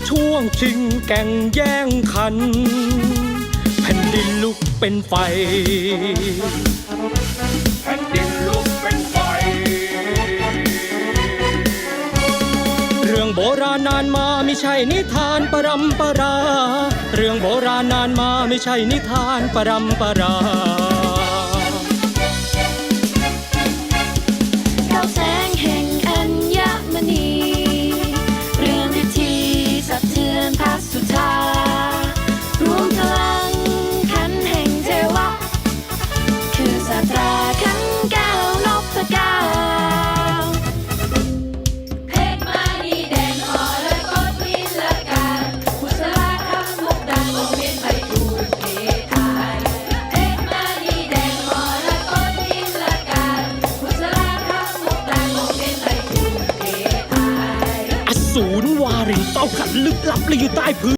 ช่วงชิงแก่งแย่งขันแผ่นดินลุกเป็นไฟแผ่นดินลุกเป็นไฟเรื่องโบราณนานมาไม่ใช่นิทานปรำปราเรื่องโบราณนานมาไม่ใช่นิทานปรำปราก้าวแสงแห่งอัญมณีเรื่องพิธีสะเทือนพระสุธารวมพลังขันแห่งเทวะคือศาสตราขันแก้วนพเก้าเพชรมณีแดงหอและกดวิลการบุษราคำมุกดังองค์เวียนไปทูลเททายเพชรมณีแดงหอและกดวิลการบุษราคำมุกดังองค์เวียนไปทูลเททายอสูรวารินเต้าขันลึกลับเลยอยู่ใต้พื้น